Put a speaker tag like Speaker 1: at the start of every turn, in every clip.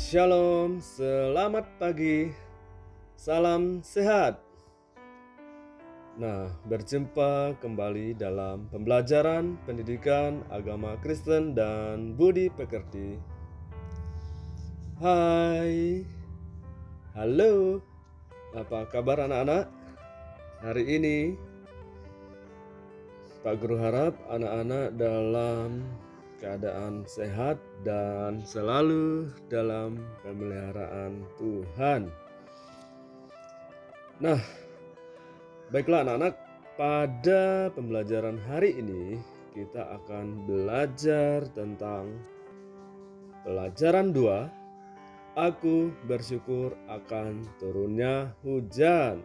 Speaker 1: Shalom, selamat pagi, salam sehat. Nah, berjumpa kembali dalam pembelajaran pendidikan agama Kristen dan budi pekerti. Hai, halo, apa kabar anak-anak? Hari ini Pak Guru harap anak-anak dalam keadaan sehat dan selalu dalam pemeliharaan Tuhan. Nah, baiklah anak-anak, pada pembelajaran hari ini kita akan belajar tentang pelajaran 2. Aku bersyukur akan turunnya hujan.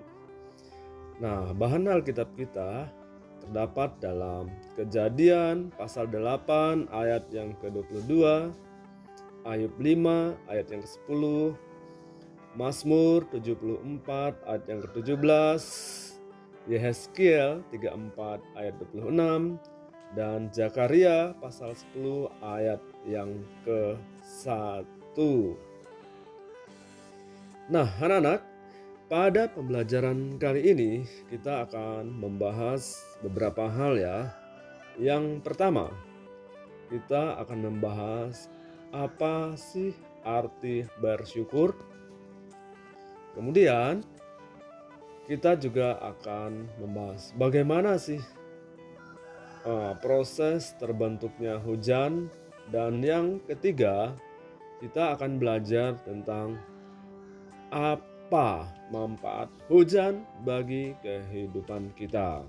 Speaker 1: Nah, bahan Alkitab kita terdapat dalam Kejadian pasal 8 ayat yang ke-22, Ayub 5 ayat yang ke-10, Mazmur 74 ayat yang ke-17, Yehezkiel 34 ayat 26, dan Zakaria pasal 10 ayat yang ke-1. Nah, anak-anak, pada pembelajaran kali ini kita akan membahas beberapa hal ya. Yang pertama, kita akan membahas apa sih arti bersyukur. Kemudian kita juga akan membahas bagaimana sih proses terbentuknya hujan. Dan yang ketiga, kita akan belajar tentang apa manfaat hujan bagi kehidupan kita.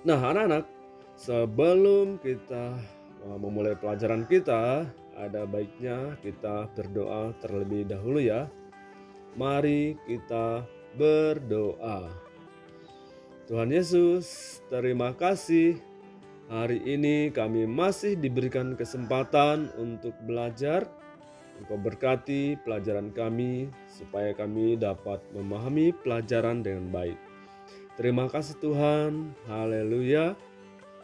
Speaker 1: Nah anak-anak, sebelum kita memulai pelajaran kita, ada baiknya kita berdoa terlebih dahulu ya. Mari kita berdoa. Tuhan Yesus, terima kasih. Hari ini kami masih diberikan kesempatan untuk belajar. Engkau berkati pelajaran kami supaya kami dapat memahami pelajaran dengan baik. Terima kasih Tuhan. Haleluya.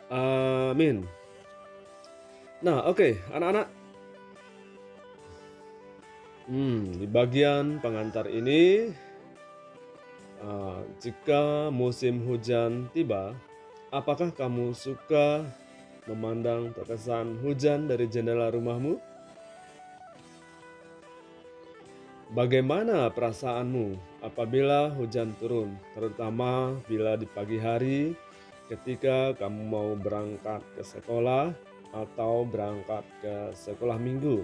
Speaker 1: Amin. Nah, oke, anak-anak. Di bagian pengantar ini, jika musim hujan tiba, apakah kamu suka memandang tetesan hujan dari jendela rumahmu? Bagaimana perasaanmu apabila hujan turun, terutama bila di pagi hari ketika kamu mau berangkat ke sekolah atau berangkat ke sekolah minggu?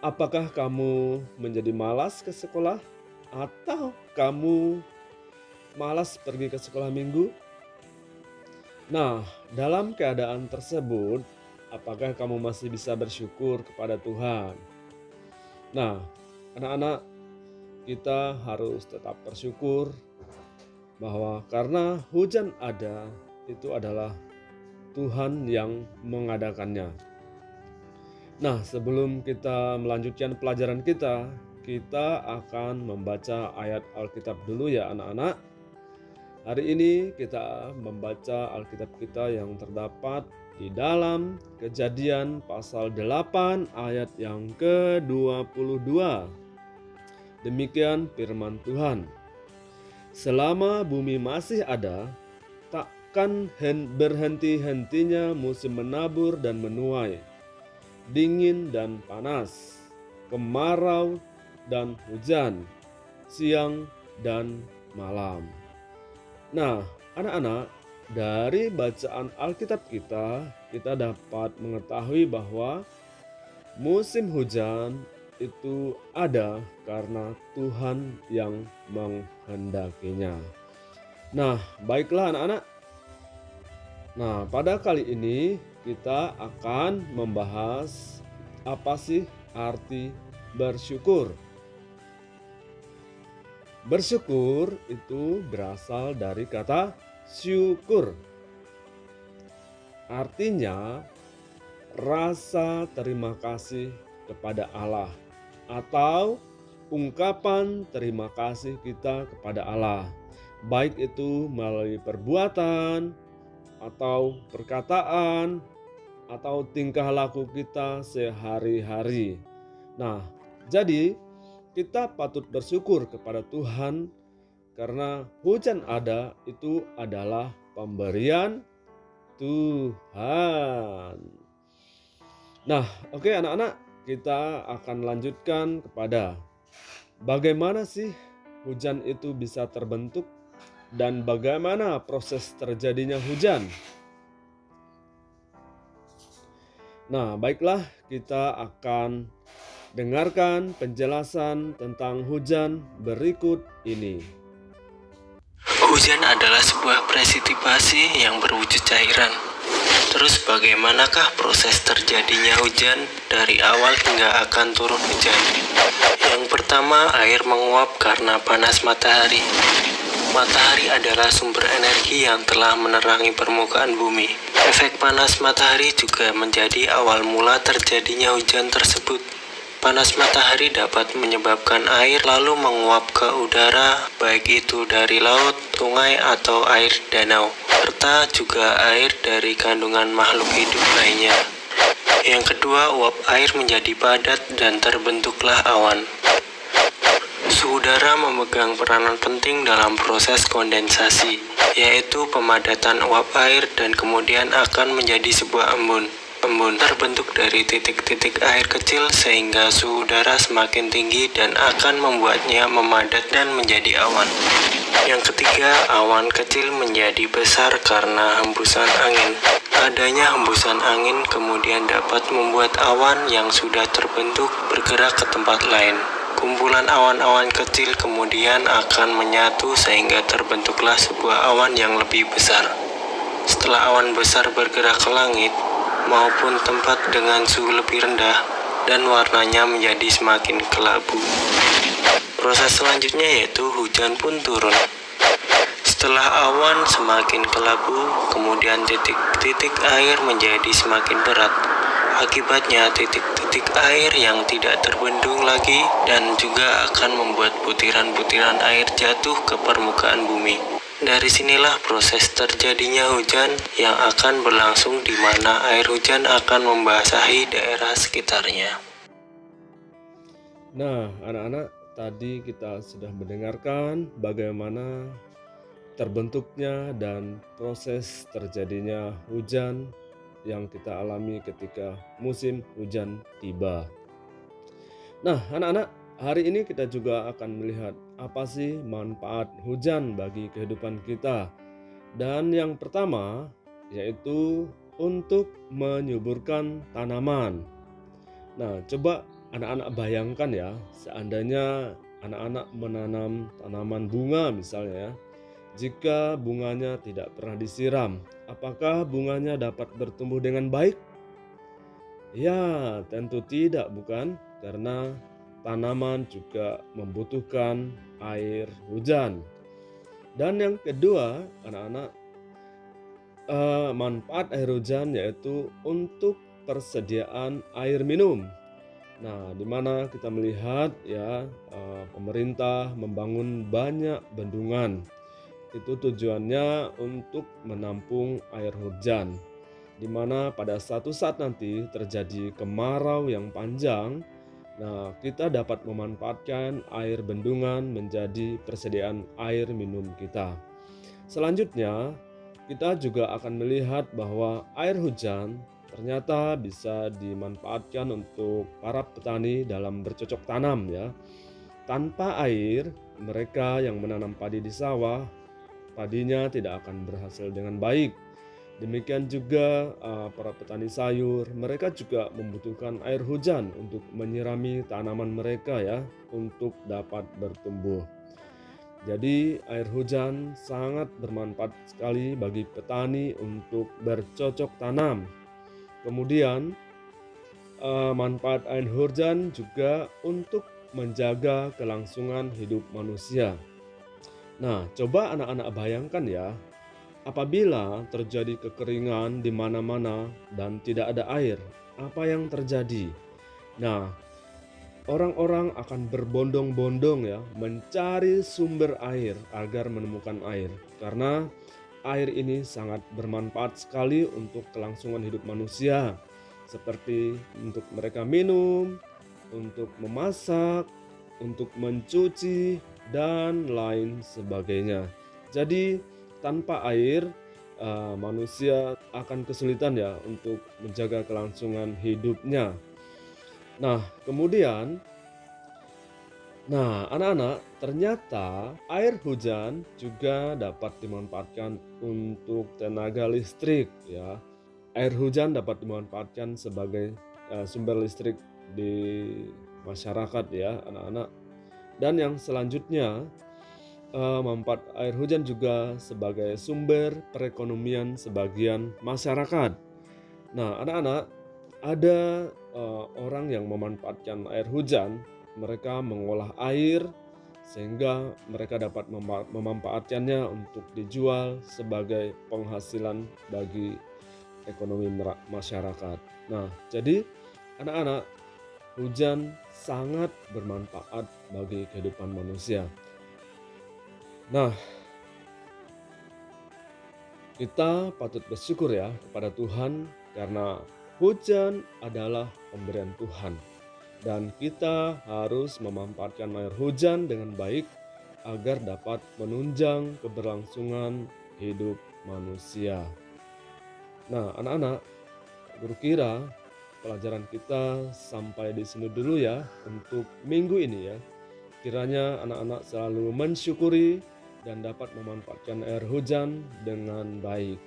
Speaker 1: Apakah kamu menjadi malas ke sekolah atau kamu malas pergi ke sekolah minggu? Nah, dalam keadaan tersebut, apakah kamu masih bisa bersyukur kepada Tuhan? Nah, anak-anak, kita harus tetap bersyukur bahwa karena hujan ada, itu adalah Tuhan yang mengadakannya. Nah, sebelum kita melanjutkan pelajaran kita akan membaca ayat Alkitab dulu ya anak-anak. Hari ini kita membaca Alkitab kita yang terdapat di dalam Kejadian pasal 8 ayat yang ke-22. Demikian firman Tuhan. Selama bumi masih ada, takkan berhenti-hentinya musim menabur dan menuai, dingin dan panas, kemarau dan hujan, siang dan malam. Nah, anak-anak, dari bacaan Alkitab kita dapat mengetahui bahwa musim hujan itu ada karena Tuhan yang menghendakinya. Nah, baiklah anak-anak. Nah, pada kali ini kita akan membahas apa sih arti bersyukur. Bersyukur itu berasal dari kata syukur. Artinya rasa terima kasih kepada Allah atau ungkapan terima kasih kita kepada Allah. Baik itu melalui perbuatan atau perkataan atau tingkah laku kita sehari-hari. Nah, jadi kita patut bersyukur kepada Tuhan karena hujan ada itu adalah pemberian Tuhan. Nah, oke anak-anak, kita akan lanjutkan kepada bagaimana sih hujan itu bisa terbentuk dan bagaimana proses terjadinya hujan. Nah, baiklah, kita akan dengarkan penjelasan tentang hujan berikut ini.
Speaker 2: Hujan adalah sebuah presipitasi yang berwujud cairan. Terus bagaimanakah proses terjadinya hujan dari awal hingga akan turun hujan? Yang pertama, air menguap karena panas matahari. Matahari adalah sumber energi yang telah menerangi permukaan bumi. Efek panas matahari juga menjadi awal mula terjadinya hujan tersebut. Panas matahari dapat menyebabkan air lalu menguap ke udara, baik itu dari laut, sungai, atau air danau, serta juga air dari kandungan makhluk hidup lainnya. Yang kedua, uap air menjadi padat dan terbentuklah awan. Suhu udara memegang peranan penting dalam proses kondensasi, yaitu pemadatan uap air dan kemudian akan menjadi sebuah embun. Embun terbentuk dari titik-titik air kecil sehingga suhu udara semakin tinggi dan akan membuatnya memadat dan menjadi awan. Yang ketiga, awan kecil menjadi besar karena hembusan angin. Adanya hembusan angin kemudian dapat membuat awan yang sudah terbentuk bergerak ke tempat lain. Kumpulan awan-awan kecil kemudian akan menyatu sehingga terbentuklah sebuah awan yang lebih besar. Setelah awan besar bergerak ke langit maupun tempat dengan suhu lebih rendah dan warnanya menjadi semakin kelabu. Proses selanjutnya yaitu hujan pun turun. Setelah awan semakin kelabu, kemudian titik-titik air menjadi semakin berat. Akibatnya titik-titik air yang tidak terbendung lagi dan juga akan membuat butiran-butiran air jatuh ke permukaan bumi. Dari sinilah proses terjadinya hujan yang akan berlangsung di mana air hujan akan membasahi daerah sekitarnya.
Speaker 1: Nah, anak-anak, tadi kita sudah mendengarkan bagaimana terbentuknya dan proses terjadinya hujan yang kita alami ketika musim hujan tiba. Nah, anak-anak, hari ini kita juga akan melihat apa sih manfaat hujan bagi kehidupan kita. Dan yang pertama yaitu untuk menyuburkan tanaman. Nah, coba anak-anak bayangkan ya, seandainya anak-anak menanam tanaman bunga misalnya ya. Jika bunganya tidak pernah disiram, apakah bunganya dapat bertumbuh dengan baik? Ya, tentu tidak, bukan? Karena tanaman juga membutuhkan air hujan. Dan yang kedua, anak-anak, manfaat air hujan yaitu untuk persediaan air minum. Nah, di mana kita melihat ya, pemerintah membangun banyak bendungan. Itu tujuannya untuk menampung air hujan. Di mana pada suatu saat nanti terjadi kemarau yang panjang, nah kita dapat memanfaatkan air bendungan menjadi persediaan air minum kita. Selanjutnya, kita juga akan melihat bahwa air hujan ternyata bisa dimanfaatkan untuk para petani dalam bercocok tanam ya. Tanpa air, mereka yang menanam padi di sawah, padinya tidak akan berhasil dengan baik. Demikian juga para petani sayur, mereka juga membutuhkan air hujan untuk menyirami tanaman mereka ya, untuk dapat bertumbuh. Jadi air hujan sangat bermanfaat sekali bagi petani untuk bercocok tanam. Kemudian manfaat air hujan juga untuk menjaga kelangsungan hidup manusia. Nah, coba anak-anak bayangkan ya, apabila terjadi kekeringan di mana-mana dan tidak ada air, apa yang terjadi? Nah, orang-orang akan berbondong-bondong ya mencari sumber air agar menemukan air. Karena air ini sangat bermanfaat sekali untuk kelangsungan hidup manusia. Seperti untuk mereka minum, untuk memasak, untuk mencuci, dan lain sebagainya. Jadi tanpa air manusia akan kesulitan ya untuk menjaga kelangsungan hidupnya. Nah, kemudian anak-anak, ternyata air hujan juga dapat dimanfaatkan untuk tenaga listrik ya. Air hujan dapat dimanfaatkan sebagai sumber listrik di masyarakat ya, anak-anak. Dan yang selanjutnya, manfaat air hujan juga sebagai sumber perekonomian sebagian masyarakat. Nah, anak-anak, ada orang yang memanfaatkan air hujan, mereka mengolah air sehingga mereka dapat memanfaatkannya untuk dijual sebagai penghasilan bagi ekonomi masyarakat. Nah, jadi anak-anak, hujan sangat bermanfaat bagi kehidupan manusia. Nah, kita patut bersyukur ya kepada Tuhan karena hujan adalah pemberian Tuhan. Dan kita harus memanfaatkan air hujan dengan baik agar dapat menunjang keberlangsungan hidup manusia. Nah, anak-anak, guru kira pelajaran kita sampai di sini dulu ya untuk minggu ini ya. Kiranya anak-anak selalu mensyukuri dan dapat memanfaatkan air hujan dengan baik.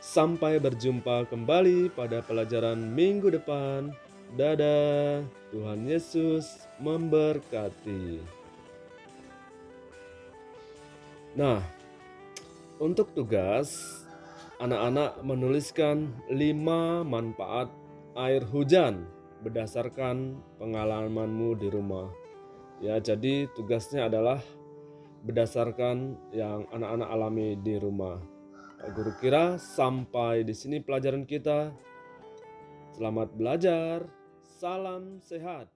Speaker 1: Sampai berjumpa kembali pada pelajaran minggu depan. Dadah, Tuhan Yesus memberkati. Nah, untuk tugas, anak-anak menuliskan 5 manfaat air hujan berdasarkan pengalamanmu di rumah. Ya, jadi tugasnya adalah berdasarkan yang anak-anak alami di rumah. Guru kira sampai di sini pelajaran kita. Selamat belajar. Salam sehat.